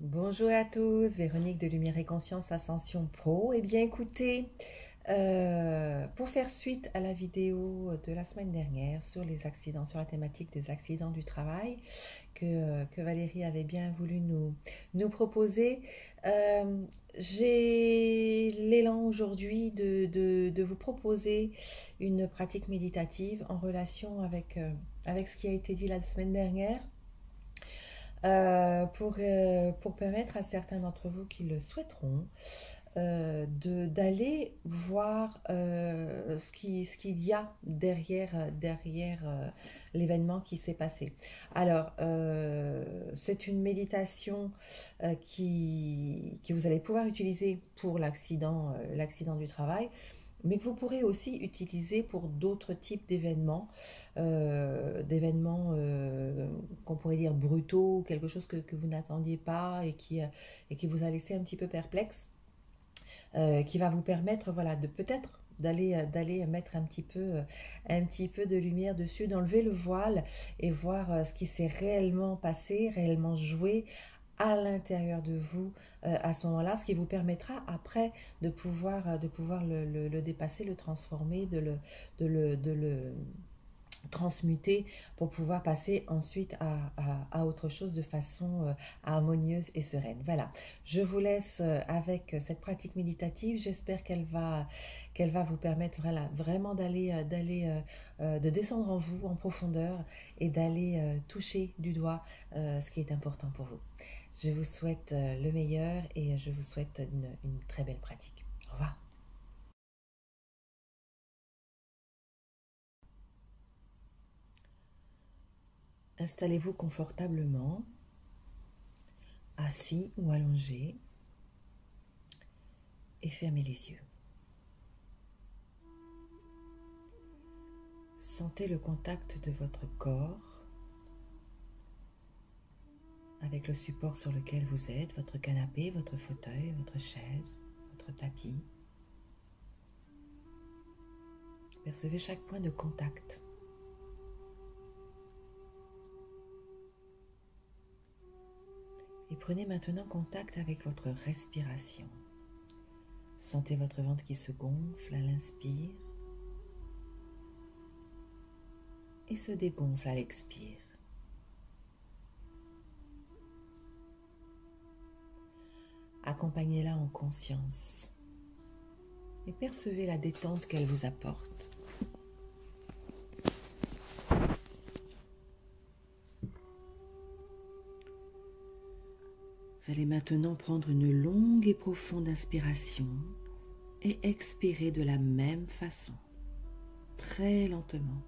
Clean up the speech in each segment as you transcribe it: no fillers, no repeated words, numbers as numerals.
Bonjour à tous, Véronique de Lumière et Conscience Ascension Pro. Eh bien écoutez, pour faire suite à la vidéo de la semaine dernière sur les accidents, sur la thématique des accidents du travail que Valérie avait bien voulu nous proposer, j'ai l'élan aujourd'hui de vous proposer une pratique méditative en relation avec ce qui a été dit la semaine dernière pour permettre à certains d'entre vous qui le souhaiteront d'aller voir ce qu'il y a derrière l'événement qui s'est passé. Alors, c'est une méditation que vous allez pouvoir utiliser pour l'accident du travail, mais que vous pourrez aussi utiliser pour d'autres types d'événements qu'on pourrait dire brutaux, quelque chose que vous n'attendiez pas et qui vous a laissé un petit peu perplexe, qui va vous permettre, voilà, de peut-être d'aller mettre un petit peu de lumière dessus, d'enlever le voile et voir ce qui s'est réellement passé, réellement joué à l'intérieur de vous à ce moment-là, ce qui vous permettra après de pouvoir le dépasser, le transformer, de le transmuter pour pouvoir passer ensuite à autre chose de façon harmonieuse et sereine. Voilà, je vous laisse avec cette pratique méditative. J'espère qu'elle va vous permettre voilà, vraiment de descendre en vous en profondeur et d'aller toucher du doigt ce qui est important pour vous. Je vous souhaite le meilleur et je vous souhaite une très belle pratique. Au revoir. Installez-vous confortablement, assis ou allongé, et fermez les yeux. Sentez le contact de votre corps avec le support sur lequel vous êtes, votre canapé, votre fauteuil, votre chaise, votre tapis. Percevez chaque point de contact. Et prenez maintenant contact avec votre respiration. Sentez votre ventre qui se gonfle à l'inspire et se dégonfle à l'expire. Accompagnez-la en conscience et percevez la détente qu'elle vous apporte. Vous allez maintenant prendre une longue et profonde inspiration et expirer de la même façon, très lentement.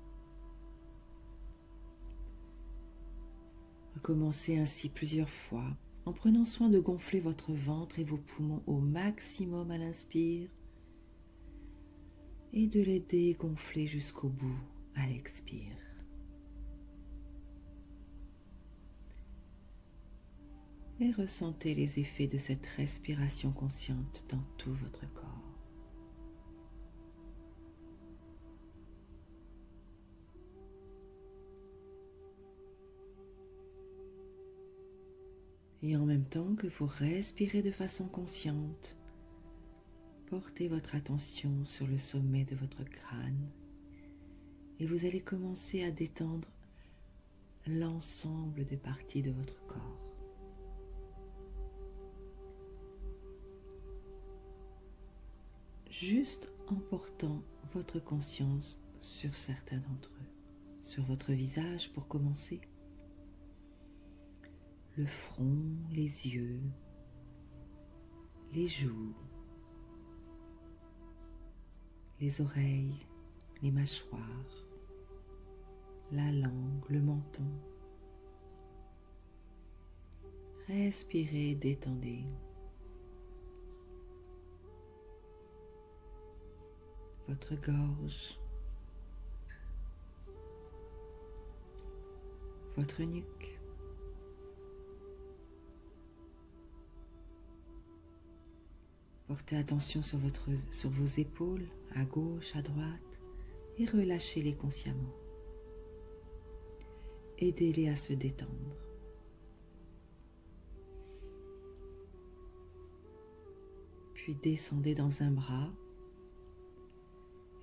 Recommencez ainsi plusieurs fois en prenant soin de gonfler votre ventre et vos poumons au maximum à l'inspire et de les dégonfler jusqu'au bout à l'expire. Et ressentez les effets de cette respiration consciente dans tout votre corps. Et en même temps que vous respirez de façon consciente, portez votre attention sur le sommet de votre crâne et vous allez commencer à détendre l'ensemble des parties de votre corps. Juste en portant votre conscience sur certains d'entre eux. Sur votre visage pour commencer. Le front, les yeux, les joues, les oreilles, les mâchoires, la langue, le menton. Respirez, détendez. Votre gorge, votre nuque, portez attention sur vos épaules, à gauche, à droite, et relâchez-les consciemment. Aidez-les à se détendre. Puis descendez dans un bras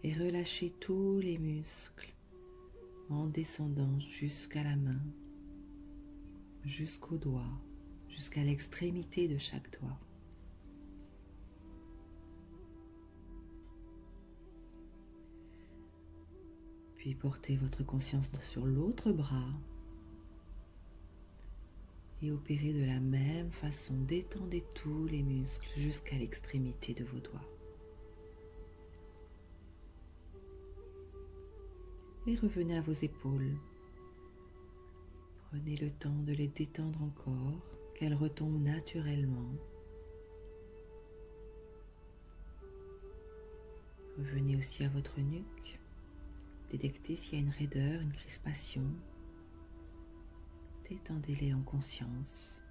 et relâchez tous les muscles en descendant jusqu'à la main, jusqu'au doigt, jusqu'à l'extrémité de chaque doigt. Puis portez votre conscience sur l'autre bras et opérez de la même façon. Détendez tous les muscles jusqu'à l'extrémité de vos doigts. Et revenez à vos épaules. Prenez le temps de les détendre encore, qu'elles retombent naturellement. Revenez aussi à votre nuque. Détectez s'il y a une raideur, une crispation. Détendez-les en conscience.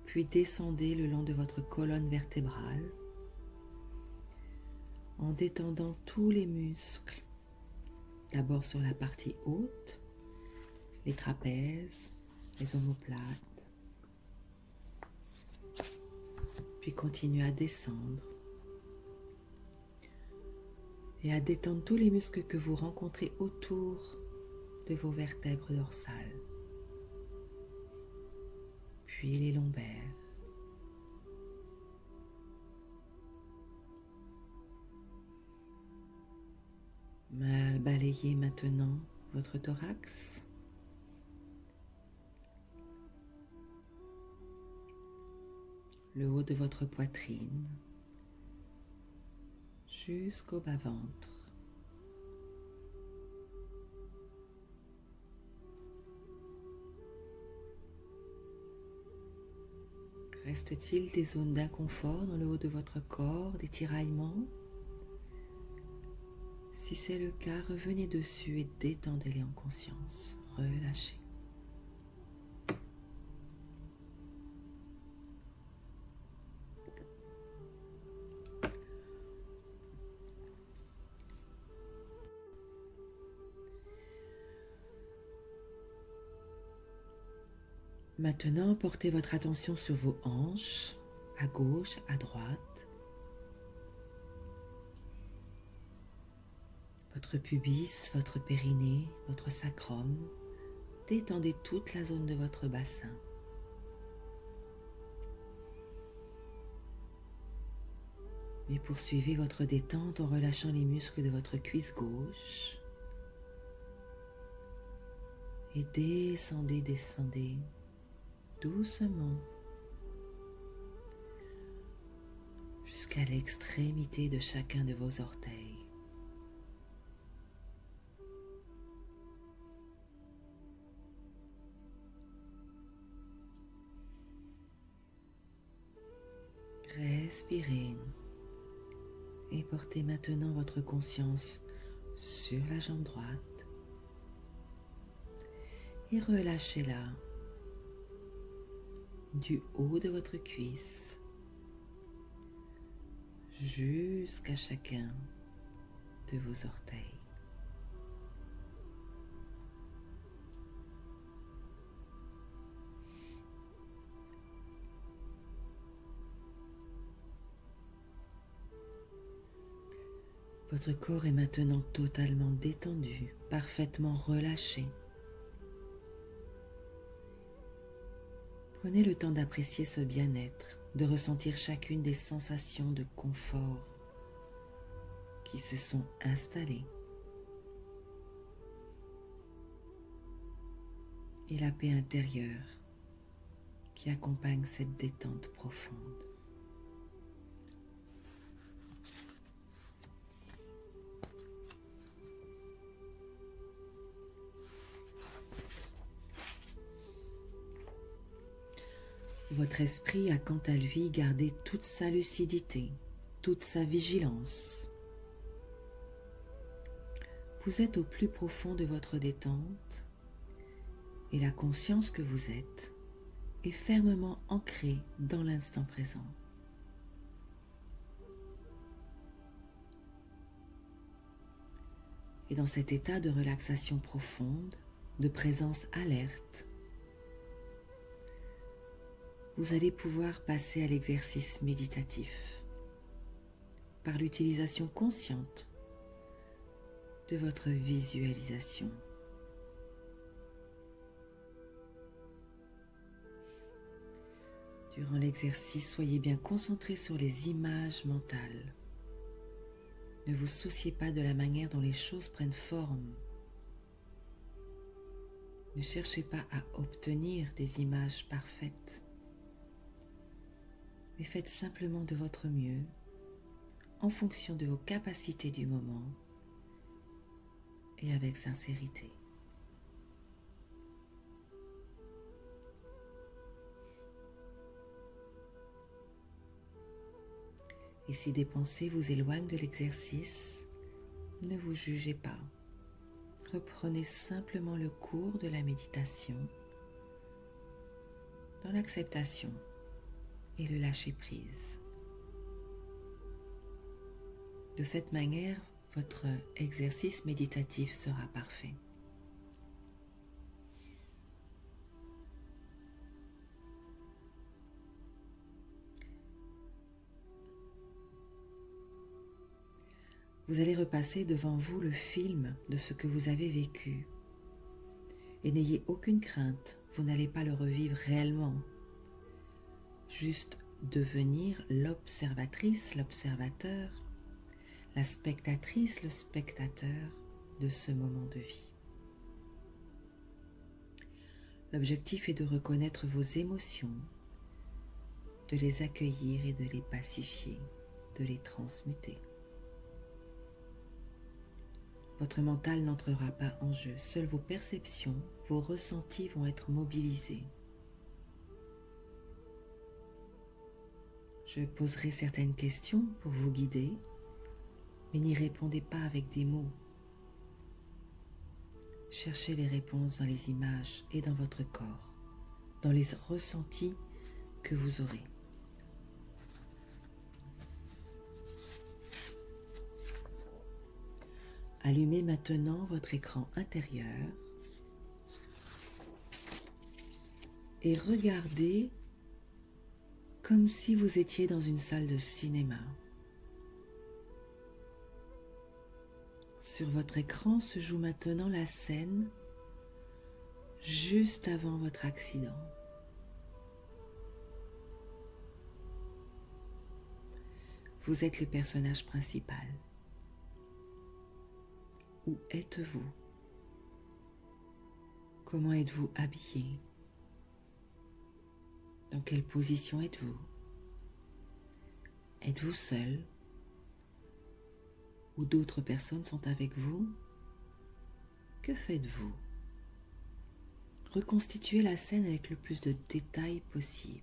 Puis descendez le long de votre colonne vertébrale en détendant tous les muscles. D'abord sur la partie haute, les trapèzes, les omoplates. Puis continuez à descendre et à détendre tous les muscles que vous rencontrez autour de vos vertèbres dorsales. Puis les lombaires. Balayez maintenant votre thorax. Le haut de votre poitrine jusqu'au bas-ventre. Reste-t-il des zones d'inconfort dans le haut de votre corps, des tiraillements? Si c'est le cas, revenez dessus et détendez-les en conscience. Relâchez. Maintenant, portez votre attention sur vos hanches, à gauche, à droite. Votre pubis, votre périnée, votre sacrum. Détendez toute la zone de votre bassin. Et poursuivez votre détente en relâchant les muscles de votre cuisse gauche. Et descendez, descendez. Doucement jusqu'à l'extrémité de chacun de vos orteils. Respirez et portez maintenant votre conscience sur la jambe droite et relâchez-la du haut de votre cuisse jusqu'à chacun de vos orteils. Votre corps est maintenant totalement détendu, parfaitement relâché. Prenez le temps d'apprécier ce bien-être, de ressentir chacune des sensations de confort qui se sont installées et la paix intérieure qui accompagne cette détente profonde. Votre esprit a quant à lui gardé toute sa lucidité, toute sa vigilance. Vous êtes au plus profond de votre détente et la conscience que vous êtes est fermement ancrée dans l'instant présent. Et dans cet état de relaxation profonde, de présence alerte, vous allez pouvoir passer à l'exercice méditatif par l'utilisation consciente de votre visualisation. Durant l'exercice, soyez bien concentré sur les images mentales. Ne vous souciez pas de la manière dont les choses prennent forme. Ne cherchez pas à obtenir des images parfaites, mais faites simplement de votre mieux en fonction de vos capacités du moment et avec sincérité. Et si des pensées vous éloignent de l'exercice, ne vous jugez pas. Reprenez simplement le cours de la méditation dans l'acceptation et le lâcher-prise. De cette manière, votre exercice méditatif sera parfait. Vous allez repasser devant vous le film de ce que vous avez vécu. Et n'ayez aucune crainte, vous n'allez pas le revivre réellement. Juste devenir l'observatrice, l'observateur, la spectatrice, le spectateur de ce moment de vie. L'objectif est de reconnaître vos émotions, de les accueillir et de les pacifier, de les transmuter. Votre mental n'entrera pas en jeu, seules vos perceptions, vos ressentis vont être mobilisés. Je poserai certaines questions pour vous guider, mais n'y répondez pas avec des mots. Cherchez les réponses dans les images et dans votre corps, dans les ressentis que vous aurez. Allumez maintenant votre écran intérieur et regardez comme si vous étiez dans une salle de cinéma. Sur votre écran se joue maintenant la scène juste avant votre accident. Vous êtes le personnage principal. Où êtes-vous? Comment êtes-vous habillé? Dans quelle position êtes-vous? Êtes-vous seul? Ou d'autres personnes sont avec vous? Que faites-vous? Reconstituez la scène avec le plus de détails possible.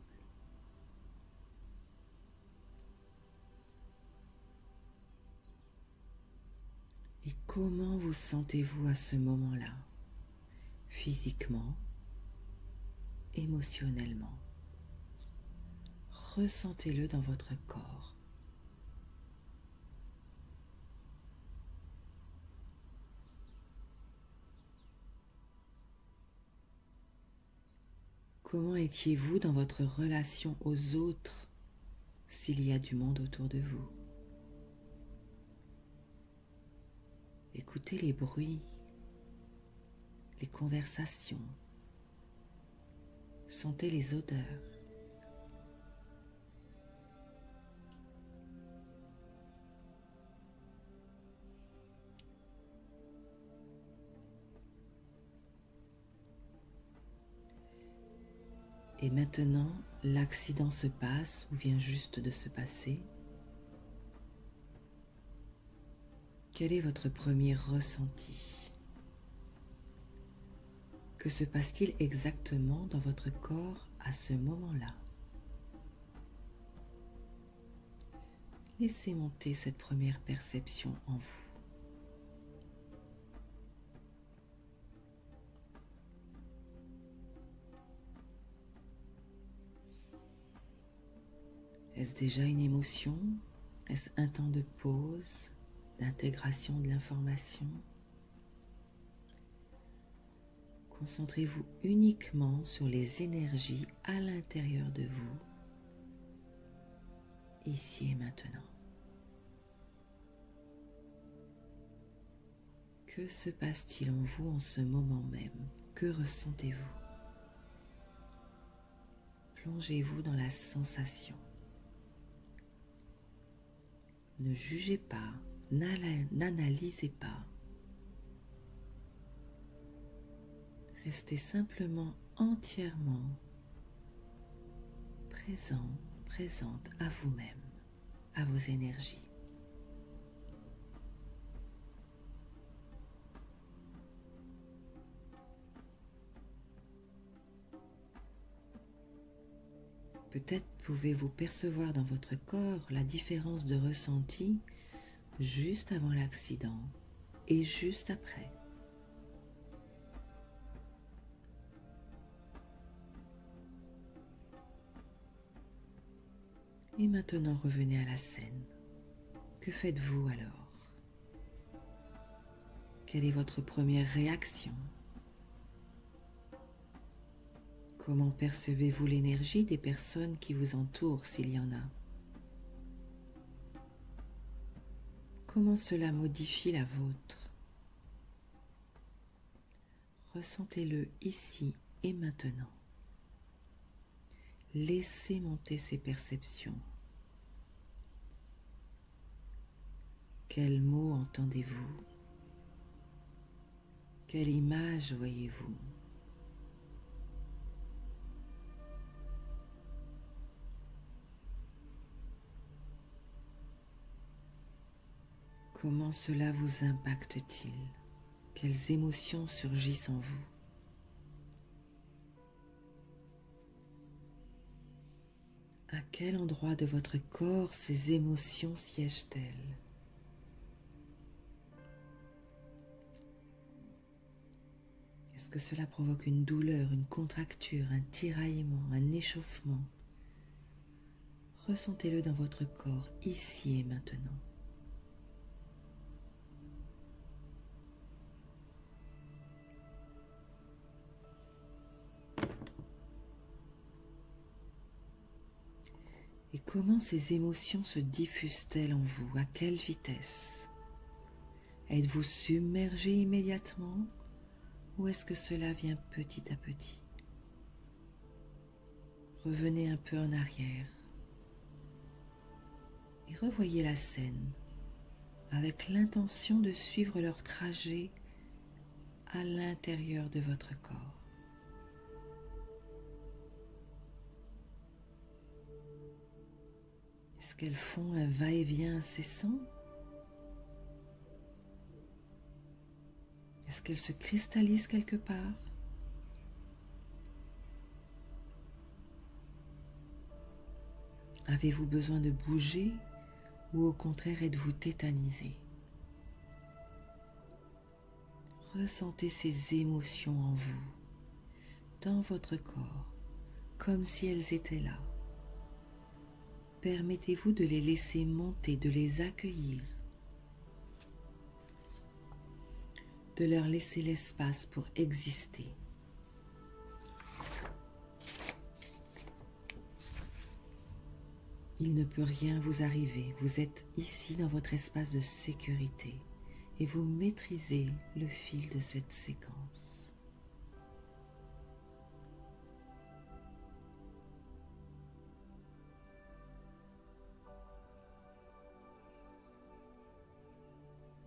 Et comment vous sentez-vous à ce moment-là? Physiquement, émotionnellement. Ressentez-le dans votre corps. Comment étiez-vous dans votre relation aux autres s'il y a du monde autour de vous? Écoutez les bruits, les conversations, sentez les odeurs. Et maintenant, l'accident se passe ou vient juste de se passer. Quel est votre premier ressenti? Que se passe-t-il exactement dans votre corps à ce moment-là? Laissez monter cette première perception en vous. Est-ce déjà une émotion? Est-ce un temps de pause, d'intégration de l'information? Concentrez-vous uniquement sur les énergies à l'intérieur de vous, ici et maintenant. Que se passe-t-il en vous en ce moment même? Que ressentez-vous? Plongez-vous dans la sensation. Ne jugez pas, n'analysez pas. Restez simplement entièrement présent, présente à vous-même, à vos énergies. Peut-être pouvez-vous percevoir dans votre corps la différence de ressenti juste avant l'accident et juste après. Et maintenant, revenez à la scène. Que faites-vous alors? Quelle est votre première réaction? Comment percevez-vous l'énergie des personnes qui vous entourent s'il y en a? Comment cela modifie la vôtre? Ressentez-le ici et maintenant. Laissez monter ces perceptions. Quels mots entendez-vous? Quelle image voyez-vous? Comment cela vous impacte-t-il? Quelles émotions surgissent en vous? À quel endroit de votre corps ces émotions siègent-elles? Est-ce que cela provoque une douleur, une contracture, un tiraillement, un échauffement? Ressentez-le dans votre corps, ici et maintenant. Et comment ces émotions se diffusent-elles en vous? À quelle vitesse? Êtes-vous submergé immédiatement ou est-ce que cela vient petit à petit? Revenez un peu en arrière et revoyez la scène avec l'intention de suivre leur trajet à l'intérieur de votre corps. Est-ce qu'elles font un va-et-vient incessant? Est-ce qu'elles se cristallisent quelque part? Avez-vous besoin de bouger ou au contraire êtes-vous tétanisé? Ressentez ces émotions en vous, dans votre corps, comme si elles étaient là. Permettez-vous de les laisser monter, de les accueillir, de leur laisser l'espace pour exister. Il ne peut rien vous arriver, vous êtes ici dans votre espace de sécurité et vous maîtrisez le fil de cette séquence.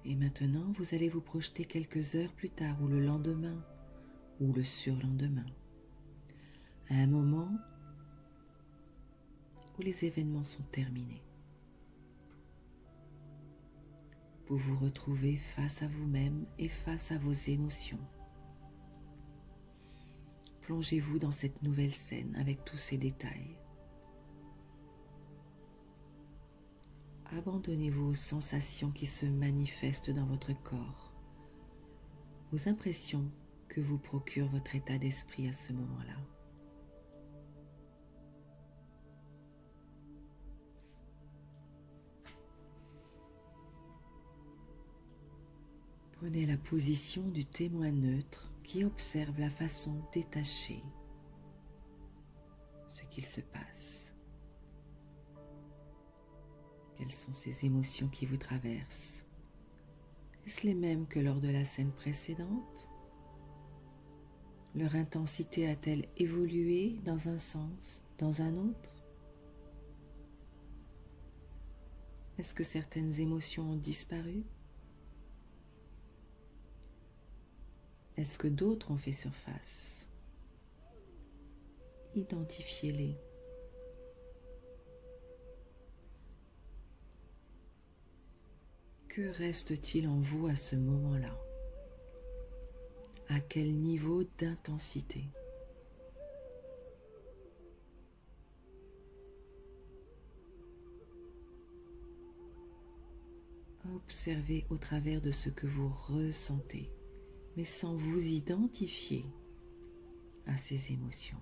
Et maintenant, vous allez vous projeter quelques heures plus tard, ou le lendemain, ou le surlendemain, à un moment où les événements sont terminés. Vous vous retrouvez face à vous-même et face à vos émotions. Plongez-vous dans cette nouvelle scène avec tous ces détails. Abandonnez-vous aux sensations qui se manifestent dans votre corps, aux impressions que vous procure votre état d'esprit à ce moment-là. Prenez la position du témoin neutre qui observe la façon détachée ce qu'il se passe. Quelles sont ces émotions qui vous traversent? Est-ce les mêmes que lors de la scène précédente? Leur intensité a-t-elle évolué dans un sens, dans un autre? Est-ce que certaines émotions ont disparu? Est-ce que d'autres ont fait surface? Identifiez-les. Que reste-t-il en vous à ce moment-là? À quel niveau d'intensité? Observez au travers de ce que vous ressentez, mais sans vous identifier à ces émotions.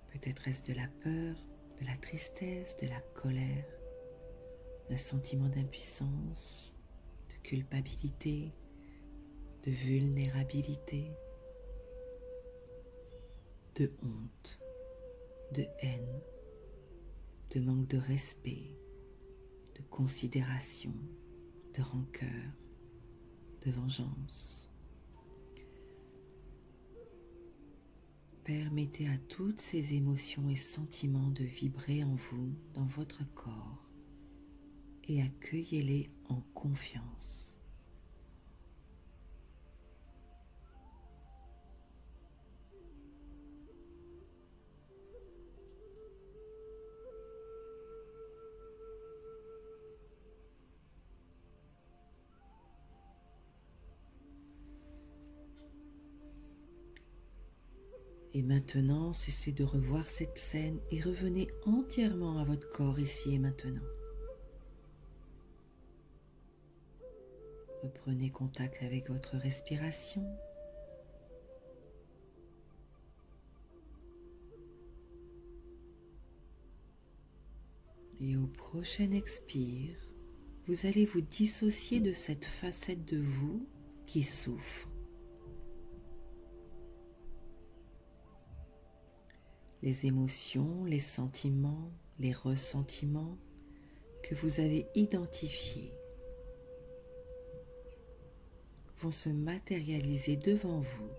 Peut-être est-ce de la peur, de la tristesse, de la colère, un sentiment d'impuissance, de culpabilité, de vulnérabilité, de honte, de haine, de manque de respect, de considération, de rancœur, de vengeance. Permettez à toutes ces émotions et sentiments de vibrer en vous, dans votre corps, et accueillez-les en confiance. Et maintenant, cessez de revoir cette scène et revenez entièrement à votre corps ici et maintenant. Reprenez contact avec votre respiration. Et au prochain expire, vous allez vous dissocier de cette facette de vous qui souffre. Les émotions, les sentiments, les ressentiments que vous avez identifiés vont se matérialiser devant vous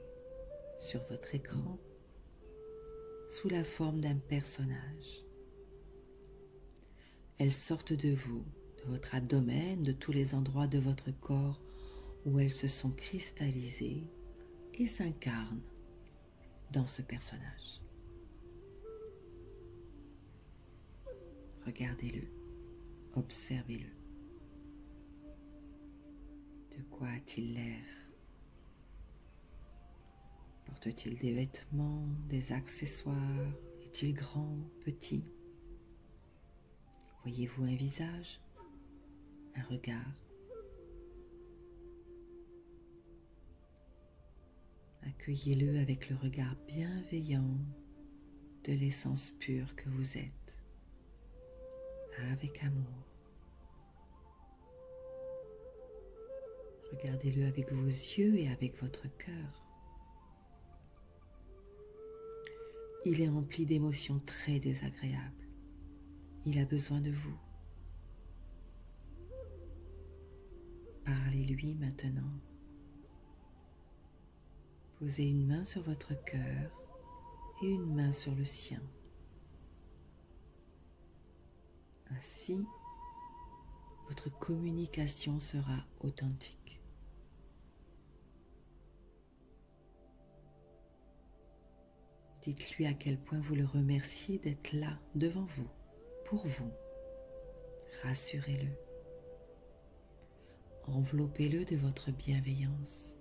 sur votre écran sous la forme d'un personnage. Elles sortent de vous, de votre abdomen, de tous les endroits de votre corps où elles se sont cristallisées et s'incarnent dans ce personnage. Regardez-le, observez-le. De quoi a-t-il l'air? Porte-t-il des vêtements, des accessoires? Est-il grand, petit? Voyez-vous un visage, un regard? Accueillez-le avec le regard bienveillant de l'essence pure que vous êtes, avec amour. Regardez-le avec vos yeux et avec votre cœur. Il est rempli d'émotions très désagréables. Il a besoin de vous. Parlez-lui maintenant. Posez une main sur votre cœur et une main sur le sien. Ainsi, votre communication sera authentique. Dites-lui à quel point vous le remerciez d'être là, devant vous, pour vous. Rassurez-le. Enveloppez-le de votre bienveillance.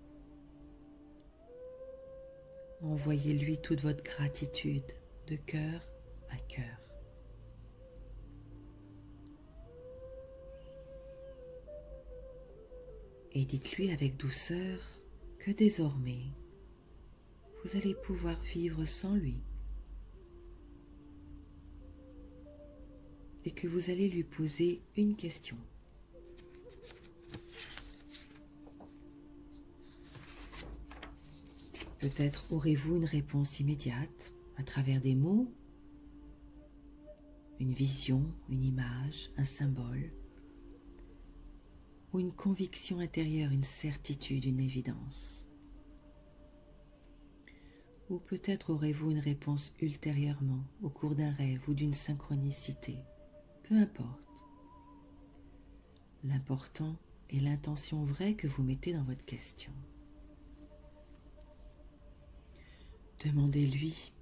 Envoyez-lui toute votre gratitude de cœur à cœur. Et dites-lui avec douceur que désormais, vous allez pouvoir vivre sans lui et que vous allez lui poser une question. Peut-être aurez-vous une réponse immédiate à travers des mots, une vision, une image, un symbole, ou une conviction intérieure, une certitude, une évidence. Ou peut-être aurez-vous une réponse ultérieurement, au cours d'un rêve ou d'une synchronicité. Peu importe. L'important est l'intention vraie que vous mettez dans votre question. Demandez-lui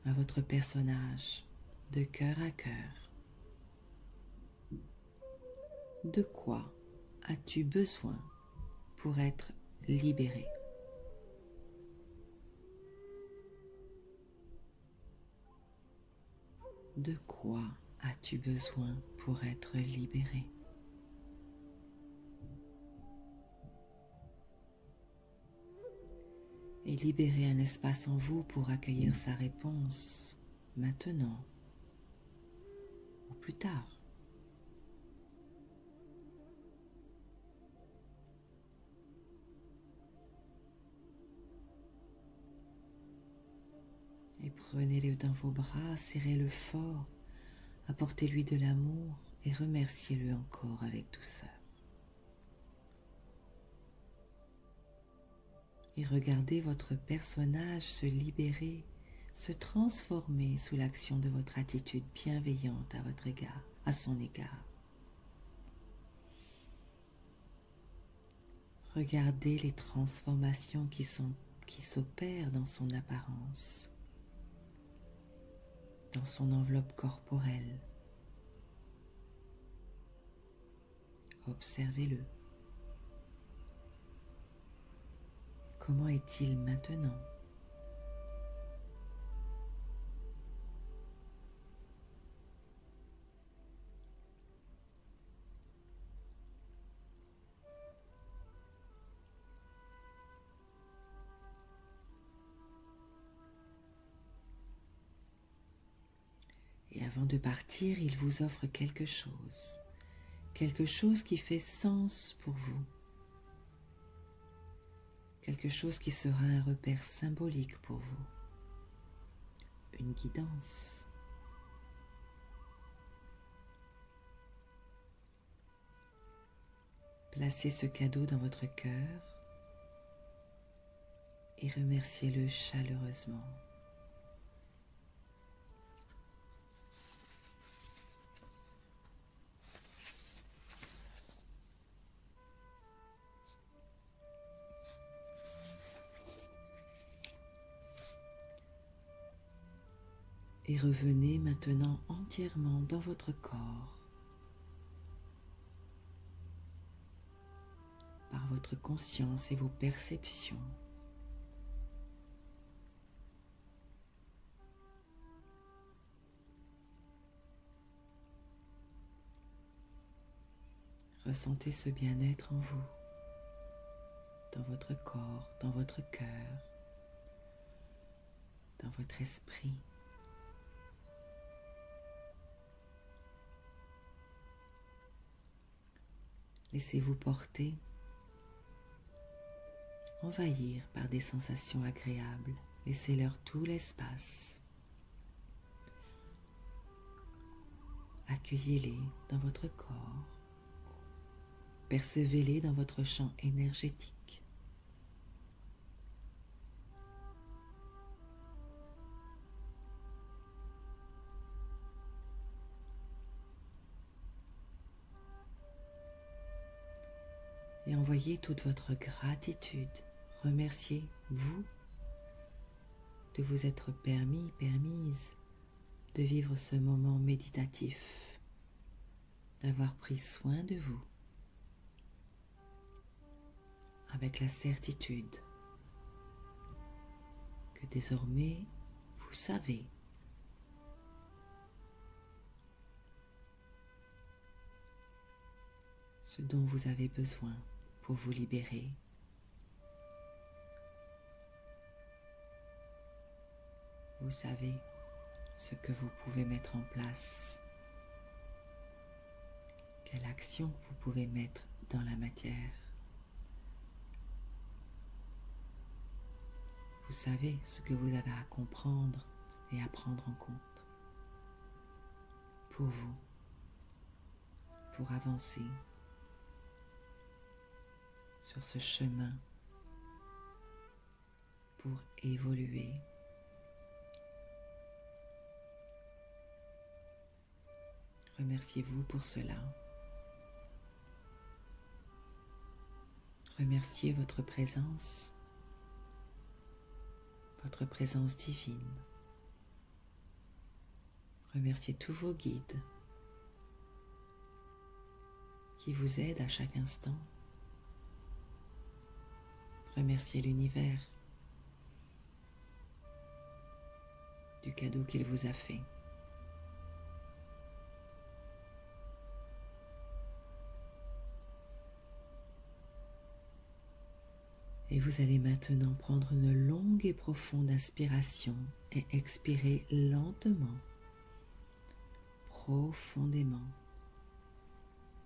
à votre personnage, de cœur à cœur, de quoi as-tu besoin pour être libéré? De quoi as-tu besoin pour être libéré? Et libérez un espace en vous pour accueillir sa réponse, maintenant ou plus tard. Et prenez-le dans vos bras, serrez-le fort, apportez-lui de l'amour et remerciez-le encore avec douceur. Et regardez votre personnage se libérer, se transformer sous l'action de votre attitude bienveillante à votre égard, à son égard. Regardez les transformations qui s'opèrent dans son apparence, dans son enveloppe corporelle. Observez-le. Comment est-il maintenant? Et avant de partir, il vous offre quelque chose qui fait sens pour vous, quelque chose qui sera un repère symbolique pour vous, une guidance. Placez ce cadeau dans votre cœur et remerciez-le chaleureusement. Et revenez maintenant entièrement dans votre corps, par votre conscience et vos perceptions. Ressentez ce bien-être en vous, dans votre corps, dans votre cœur, dans votre esprit. Laissez-vous porter, envahir par des sensations agréables. Laissez-leur tout l'espace. Accueillez-les dans votre corps. Percevez-les dans votre champ énergétique. Et envoyez toute votre gratitude. Remerciez-vous de vous être permise de vivre ce moment méditatif, d'avoir pris soin de vous, avec la certitude que désormais vous savez ce dont vous avez besoin pour vous libérer. Vous savez ce que vous pouvez mettre en place, quelle action vous pouvez mettre dans la matière. Vous savez ce que vous avez à comprendre et à prendre en compte pour vous, pour avancer sur ce chemin, pour évoluer. Remerciez-vous pour cela. Remerciez votre présence divine. Remerciez tous vos guides qui vous aident à chaque instant. Remerciez l'univers du cadeau qu'il vous a fait. Et vous allez maintenant prendre une longue et profonde inspiration et expirer lentement, profondément,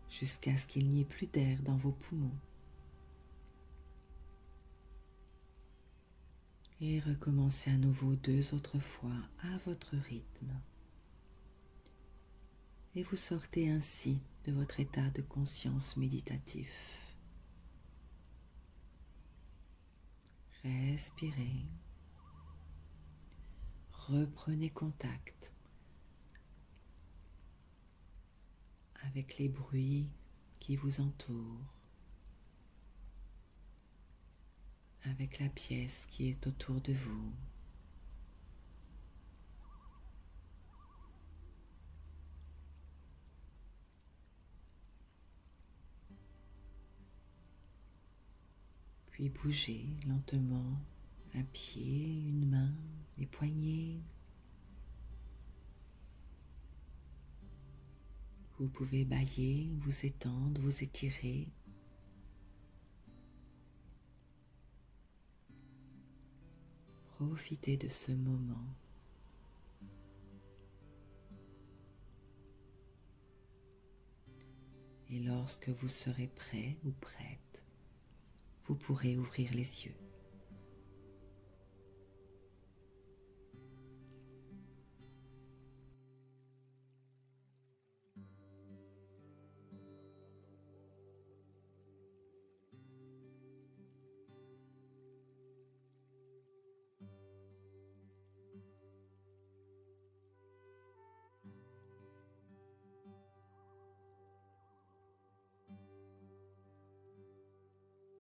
jusqu'à ce qu'il n'y ait plus d'air dans vos poumons. Et recommencez à nouveau 2 autres fois à votre rythme. Et vous sortez ainsi de votre état de conscience méditatif. Respirez. Reprenez contact avec les bruits qui vous entourent, avec la pièce qui est autour de vous. Puis bougez lentement un pied, une main, les poignets. Vous pouvez bâiller, vous étendre, vous étirer. Profitez de ce moment. Et lorsque vous serez prêt ou prête, vous pourrez ouvrir les yeux.